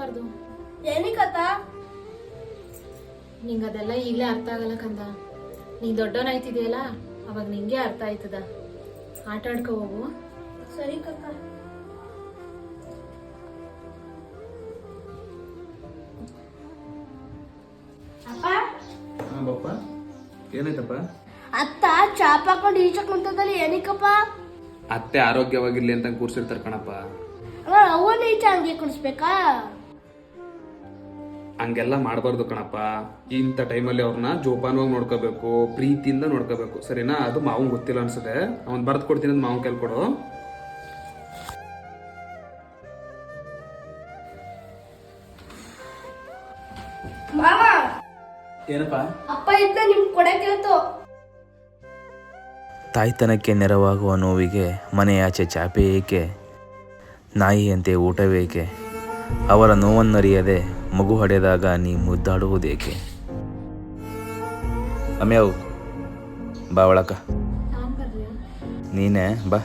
ಮಾಡಬಾರ್ದು? ಏನಕ್ಕತ್ತ? ನಿಂಗೆ ಅದೆಲ್ಲ ಈಗಲೇ ಅರ್ಥ ಆಗಲ್ಲ ಕಂದ. ನೀ ದೊಡ್ಡವನಾಯ್ತಿದೆಯಲ್ಲ, ಅವಾಗ ನಿಂಗೆ ಅರ್ಥ ಆಯ್ತದ. ಆಟ ಆಡ್ಕೊ ಹೋಗು. ಸರಿ ಕಕ್ಕ. ಅಪ್ಪ ಬಪ್ಪ, ಏನಾಯ್ತಪ್ಪ? ಅತ್ತ ಚಾಪ್ ಹಾಕೊಂಡು ಈಚಕ್ ಕುಂತದಲ್ಲಿ ಏನಕ್ಕಪ್ಪ? ಅತ್ತೆ ಆರೋಗ್ಯವಾಗಿರ್ಲಿ ಅಂತ ಕೂರ್ಸಿರ್ತಾರ ಕಣಪ್ಪ. ಅವನ್ನ ಈಚ ಹಂಗೆ ಕುಡಿಸ್ಬೇಕಾ? ಹಂಗೆಲ್ಲ ಮಾಡಬಾರ್ದು ಕಣಪ್ಪ. ಇಂಥ ಟೈಮಲ್ಲಿ ಅವ್ರನ್ನ ಜೋಪಾನವಾಗಿ ನೋಡ್ಕೋಬೇಕು, ಪ್ರೀತಿಯಿಂದ ನೋಡ್ಕೋಬೇಕು, ಸರಿನಾ? ಅದು ಮಾವಂಗ್ ಗೊತ್ತಿಲ್ಲ ಅನ್ಸುತ್ತೆ. ಅವ್ನು ಬರ್ದು ಕೊಡ್ತೀನಿ ಅಂತ ಮಾವನ್ ಕೈಲಿ ಕೊಡು. ಮಾಮ, ಏನಪ್ಪ? ಅಪ್ಪ ಇದ್ನ ನಿಮ್ ಕೊಡಕ್ಕಿರತ್ತು. ತಾಯ್ತನಕ್ಕೆ ನೆರವಾಗುವ ನೋವಿಗೆ ಮನೆಯಾಚೆ ಚಾಪೆ ಏಕೆ, ನಾಯಿಯಂತೆ ಊಟವೇಕೆ, ಅವರ ನೋವನ್ನರಿಯದೆ ಮಗು ಹೊಡೆದಾಗ ನೀ ಮುದ್ದಾಡುವುದೇಕೆ? ಅಮ್ಯಾವು ಬಾ ಒಳಕ. ನಾನ್ ಬರ್ರಿ? ನೀನೇ ಬಾ.